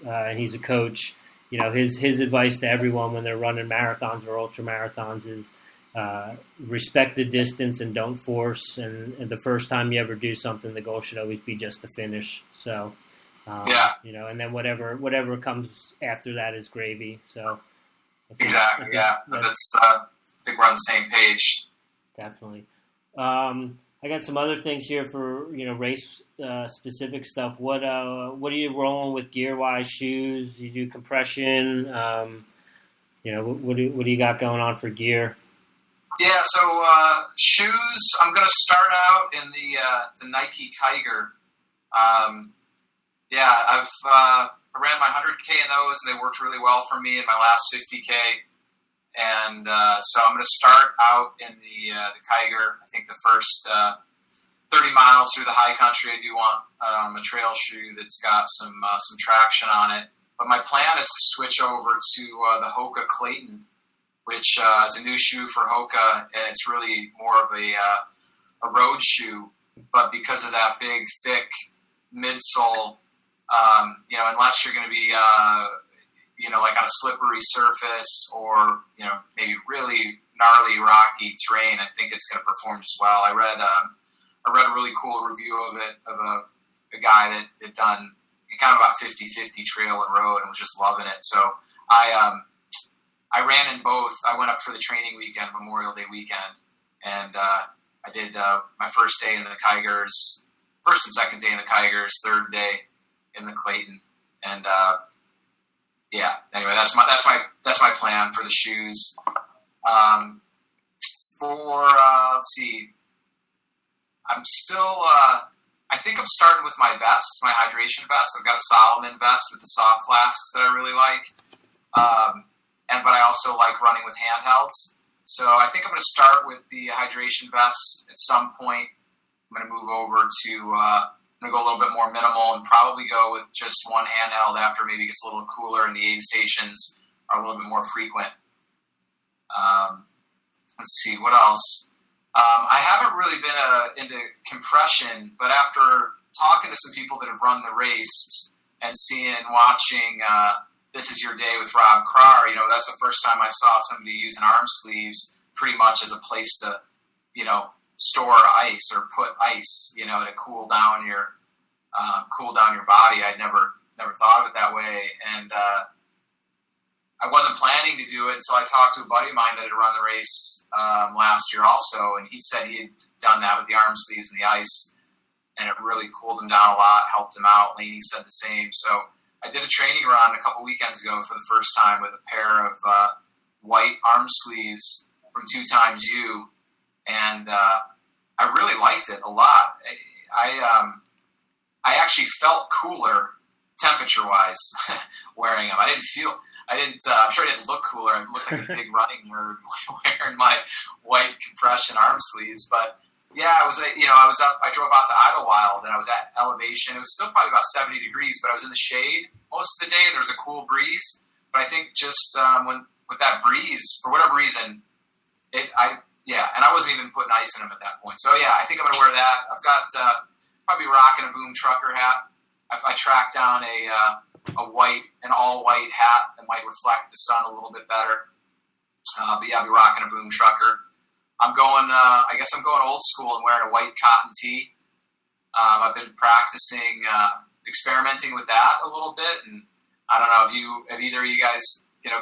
and he's a coach. His advice to everyone when they're running marathons or ultra marathons is respect the distance and don't force. And the first time you ever do something, the goal should always be just to finish. So, and then whatever comes after that is gravy. So, exactly. I think we're on the same page. Definitely. I got some other things here for race specific stuff. What are you rolling with gear wise? Shoes? You do compression? What do you got going on for gear? Yeah, so shoes. I'm gonna start out in the Nike Kiger. I ran my 100K in those, and they worked really well for me in my last 50K. And so I'm going to start out in the Kiger. I think the first 30 miles through the high country, I do want a trail shoe that's got some traction on it. But my plan is to switch over to the Hoka Clayton, which is a new shoe for Hoka, and it's really more of a road shoe. But because of that big, thick midsole, unless you're going to be like on a slippery surface or, maybe really gnarly, rocky terrain, I think it's going to perform just well. I read a really cool review of it, of a guy that had done kind of about 50-50 trail and road and was just loving it. So I ran in both. I went up for the training weekend, Memorial Day weekend, and I did my first day in the Kigers, first and second day in the Kigers, third day in the Clayton, and anyway, that's my plan for the shoes. Let's see, I'm still. I think I'm starting with my vest, my hydration vest. I've got a Solomon vest with the soft flasks that I really like, but I also like running with handhelds. So I think I'm going to start with the hydration vest. At some point, I'm going to move over to. I'm going to go a little bit more minimal and probably go with just one handheld after maybe it gets a little cooler and the aid stations are a little bit more frequent. Let's see, what else? I haven't really been into compression, but after talking to some people that have run the race and watching This Is Your Day with Rob Carr, that's the first time I saw somebody using arm sleeves pretty much as a place to, store ice or put ice, to cool down your body. I'd never thought of it that way, and I wasn't planning to do it until I talked to a buddy of mine that had run the race last year also, and he said he had done that with the arm sleeves and the ice, and it really cooled him down a lot, helped him out. Laney said the same. So I did a training run a couple weekends ago for the first time with a pair of white arm sleeves from 2XU, and I really liked it a lot. I actually felt cooler temperature-wise wearing them. I'm sure I didn't look cooler. I looked like a big running nerd wearing my white compression arm sleeves. But yeah, I drove out to Idlewild and I was at elevation. It was still probably about 70 degrees, but I was in the shade most of the day and there was a cool breeze. But I think just with that breeze, for whatever reason, and I wasn't even putting ice in them at that point. So yeah, I think I'm going to wear that. I've got probably rocking a Boom Trucker hat. I tracked down an all-white hat that might reflect the sun a little bit better. I'll be rocking a Boom Trucker. I'm going old school and wearing a white cotton tee. I've been practicing, experimenting with that a little bit, and I don't know, have either of you guys,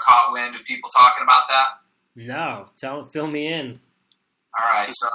caught wind of people talking about that? No, fill me in. All right, so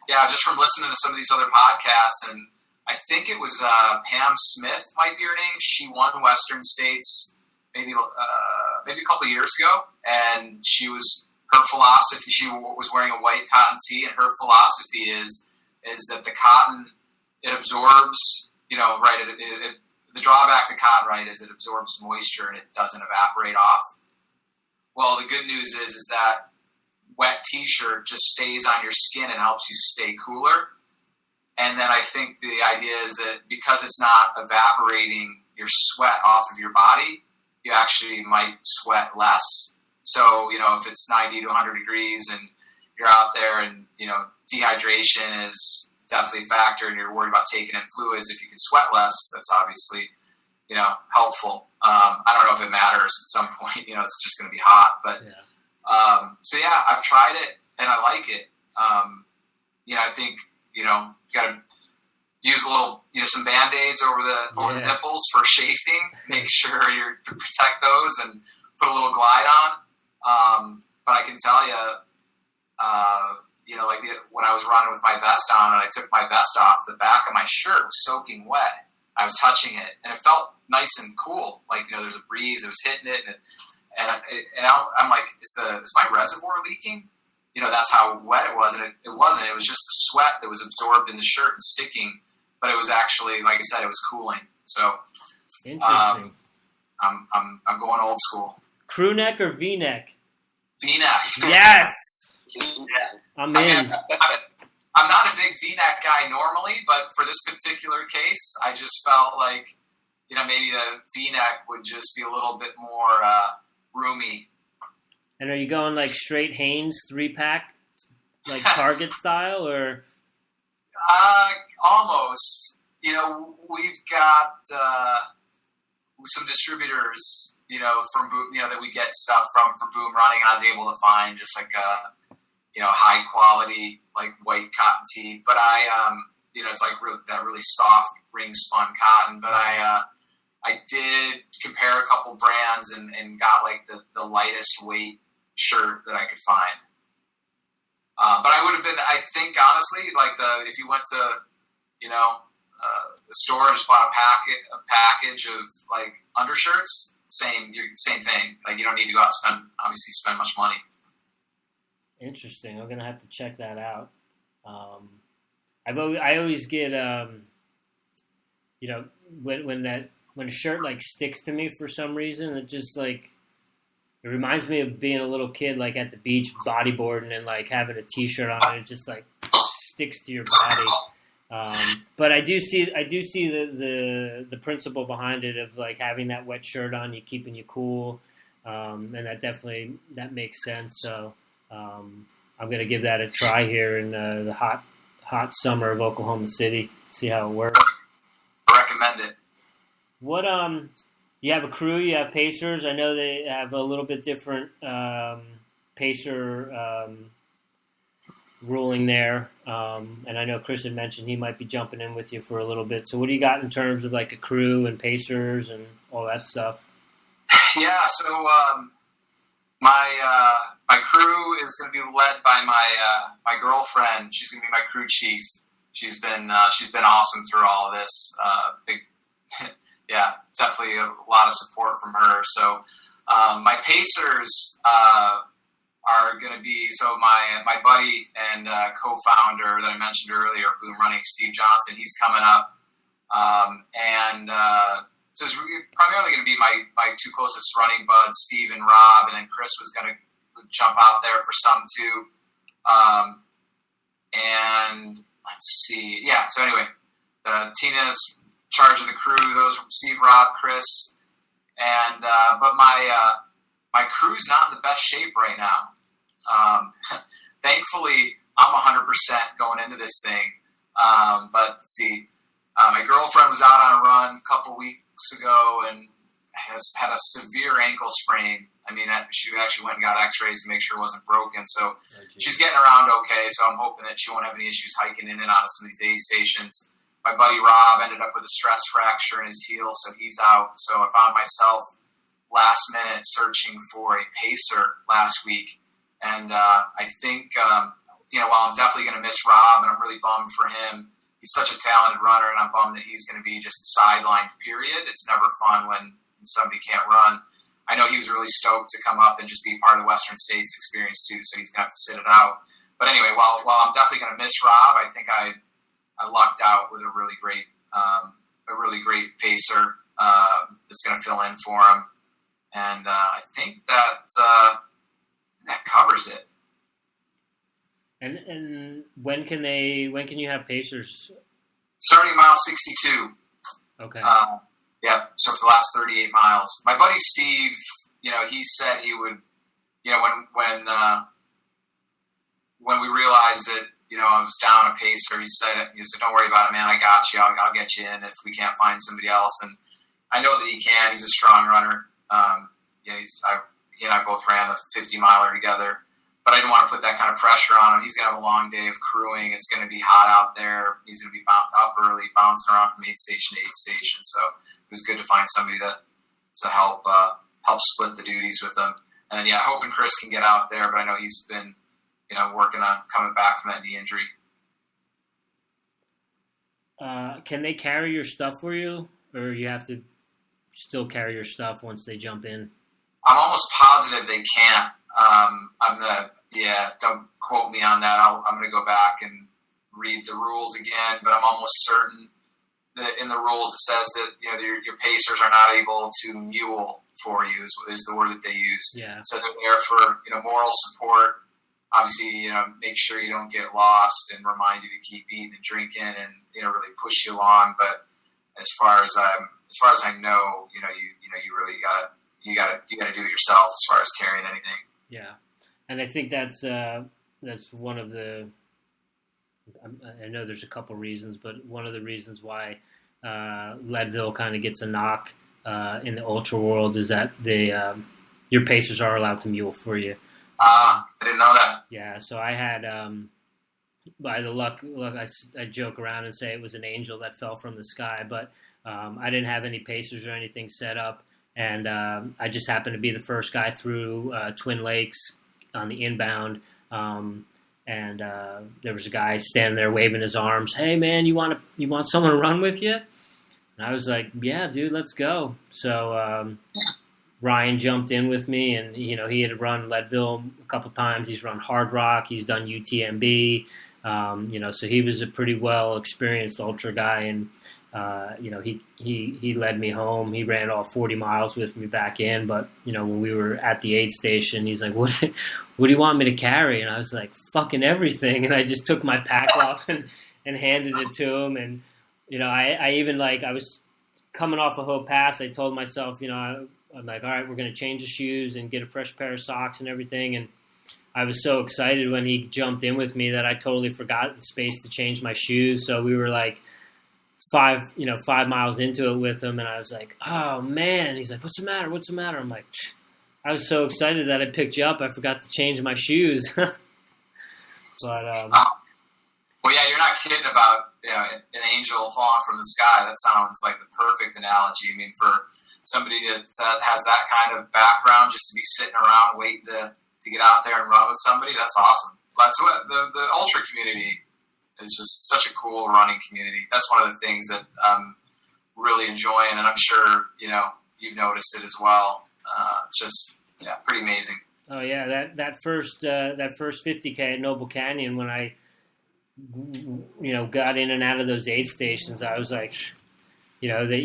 yeah, just from listening to some of these other podcasts, and I think it was Pam Smith might be her name. She won Western States maybe a couple of years ago, and her philosophy. She was wearing a white cotton tee, and her philosophy is that the cotton, it absorbs. The drawback to cotton, right, is it absorbs moisture and it doesn't evaporate off. Well, the good news is that wet T-shirt just stays on your skin and helps you stay cooler. And then I think the idea is that because it's not evaporating your sweat off of your body, you actually might sweat less. So, if it's 90 to 100 degrees and you're out there and, dehydration is definitely a factor and you're worried about taking in fluids, if you can sweat less, that's obviously, helpful. I don't know if it matters at some point. It's just going to be hot. But so yeah, I've tried it and I like it. I think you got to use a little, some Band-Aids over the nipples for chafing. Make sure you protect those and put a little glide on. But I can tell you, when I was running with my vest on and I took my vest off, the back of my shirt was soaking wet. I was touching it and it felt nice and cool. There's a breeze. It was hitting it, and I'm like, is my reservoir leaking? That's how wet it was, and it wasn't. It was just the sweat that was absorbed in the shirt and sticking. But it was actually, like I said, it was cooling. So interesting. I'm going old school. Crew neck or V-neck? V-neck. Yes. Yeah. I'm in. I'm not a big V-neck guy normally, but for this particular case, I just felt like, maybe the V-neck would just be a little bit more roomy. And are you going like straight Hanes 3-pack, like Target style, or? Almost. We've got some distributors, from Boom, that we get stuff from for Boom Running, and I was able to find just like a, high quality like white cotton tee. But it's like that really soft ring spun cotton. But I did compare a couple brands and got like the lightest weight shirt that I could find. But I would have been, I think, honestly, if you went to, the store and just bought a package of like undershirts, same thing. Like, you don't need to go out and spend much money. Interesting. I'm gonna have to check that out. I always get when a shirt like sticks to me for some reason, it just like. It reminds me of being a little kid, like at the beach, bodyboarding and like having a T-shirt on, and it just like sticks to your body. But I do see the principle behind it of like having that wet shirt on, you keeping you cool, and that makes sense. So I'm gonna give that a try here in the hot summer of Oklahoma City. See how it works. I recommend it. What You have a crew, you have pacers. I know they have a little bit different pacer ruling there. And I know Chris had mentioned he might be jumping in with you for a little bit. So what do you got in terms of like a crew and pacers and all that stuff? Yeah, so my crew is going to be led by my girlfriend. She's going to be my crew chief. She's been awesome through all of this. Yeah, definitely a lot of support from her. So my pacers are going to be, so my buddy and co-founder that I mentioned earlier, Boom Running, Steve Johnson, he's coming up. So it's primarily going to be my two closest running buds, Steve and Rob, and then Chris was going to jump out there for some too. And let's see. Yeah, so anyway, Tina's charge of the crew. Those are Steve, Rob, Chris, and but my crew's not in the best shape right now. Thankfully, I'm 100% going into this thing. But let's see, my girlfriend was out on a run a couple weeks ago and has had a severe ankle sprain. I mean, she actually went and got X-rays to make sure it wasn't broken. So she's getting around okay. So I'm hoping that she won't have any issues hiking in and out of some of these aid stations. My buddy Rob ended up with a stress fracture in his heel, so he's out. So I found myself last minute searching for a pacer last week. And I think, while I'm definitely going to miss Rob, and I'm really bummed for him, he's such a talented runner, and I'm bummed that he's going to be just sidelined, period. It's never fun when somebody can't run. I know he was really stoked to come up and just be part of the Western States experience too, so he's going to have to sit it out. But anyway, while I'm definitely going to miss Rob, I think I lucked out with a really great pacer that's going to fill in for him, and I think that covers it. And when can you have pacers? Starting mile 62. Okay. Yeah. So for the last 38 miles, my buddy Steve, he said he would, when we realized that. I was down a pacer. He said, "Don't worry about it, man. I got you. I'll get you in if we can't find somebody else." And I know that he can. He's a strong runner. He and I both ran the 50 miler together, but I didn't want to put that kind of pressure on him. He's going to have a long day of crewing. It's going to be hot out there. He's going to be up early, bouncing around from aid station to aid station. So it was good to find somebody to help split the duties with him. And then, hoping Chris can get out there, but I know he's been, working on coming back from that knee injury. Can they carry your stuff for you, or you have to still carry your stuff once they jump in? I'm almost positive they can't. Don't quote me on that. I'm gonna go back and read the rules again, but I'm almost certain that in the rules it says that your pacers are not able to mule for you is the word that they use. Yeah. So they're there for moral support. Obviously, make sure you don't get lost and remind you to keep eating and drinking and really push you along. But as far as I know, you really gotta do it yourself as far as carrying anything. Yeah, and I think that's one of the. I know there's a couple reasons, but one of the reasons why Leadville kind of gets a knock in the ultra world is that your pacers are allowed to mule for you. I didn't know that. Yeah, so I had by the luck, I joke around and say it was an angel that fell from the sky, but I didn't have any pacers or anything set up. And I just happened to be the first guy through Twin Lakes on the inbound. And there was a guy standing there waving his arms. Hey, man, you want someone to run with you? And I was like, yeah, dude, let's go. So Ryan jumped in with me, and he had run Leadville a couple times. He's run Hard Rock. He's done UTMB. So he was a pretty well experienced ultra guy, and he led me home. He ran all 40 miles with me back in. But when we were at the aid station, he's like, "What do you want me to carry?" And I was like, "Fucking everything." And I just took my pack off and handed it to him. And I even I was coming off a Hope Pass. I told myself, I'm like, all right, we're going to change the shoes and get a fresh pair of socks and everything. And I was so excited when he jumped in with me that I totally forgot the space to change my shoes. So we were like 5 miles into it with him, and I was like, oh man. He's like, what's the matter? What's the matter? I'm like, I was so excited that I picked you up, I forgot to change my shoes. But well, yeah, you're not kidding about an angel falling from the sky. That sounds like the perfect analogy. I mean, for somebody that has that kind of background, just to be sitting around waiting to get out there and run with somebody, that's awesome. That's what the ultra community is, just such a cool running community. That's one of the things that I'm really enjoying, and I'm sure you've noticed it as well. Pretty amazing. Oh yeah, that first 50K at Noble Canyon, when I got in and out of those aid stations, I was like, that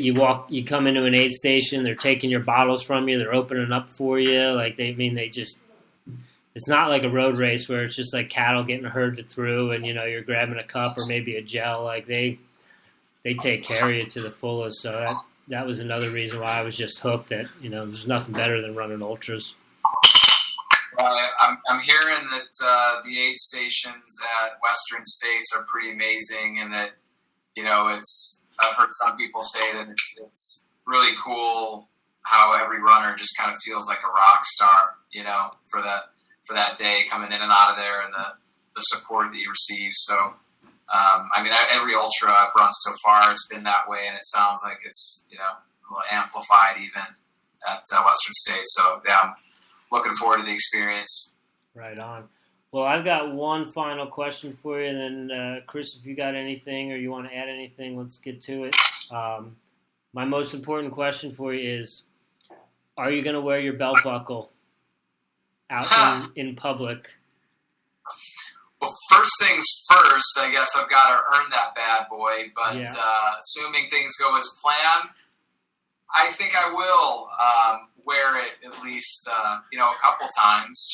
you come into an aid station, they're taking your bottles from you, they're opening up for you, it's not like a road race where it's just like cattle getting herded through and you're grabbing a cup or maybe a gel. Like they take care of you to the fullest. So that was another reason why I was just hooked. That there's nothing better than running ultras. I'm hearing that the aid stations at Western States are pretty amazing, and that I've heard some people say that it's really cool how every runner just kind of feels like a rock star, for that day coming in and out of there, and the support that you receive. So, every ultra I've run so far, it's been that way, and it sounds like it's, a little amplified even at Western States. So, yeah, I'm looking forward to the experience. Right on. Well, I've got one final question for you, and then, Chris, if you got anything or you want to add anything, let's get to it. My most important question for you is, are you going to wear your belt buckle out in public? Well, first things first, I guess I've got to earn that bad boy, but assuming things go as planned, I think I will wear it at least, a couple times,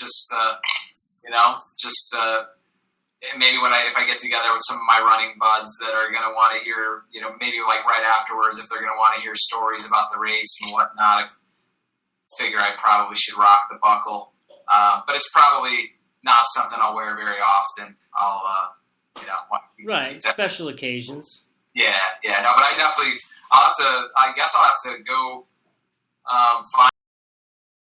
maybe if I get together with some of my running buds that are going to want to hear, maybe like right afterwards, if they're going to want to hear stories about the race and whatnot, I figure I probably should rock the buckle. But it's probably not something I'll wear very often. I'll, right, special occasions. Yeah, no, but I guess I'll have to go find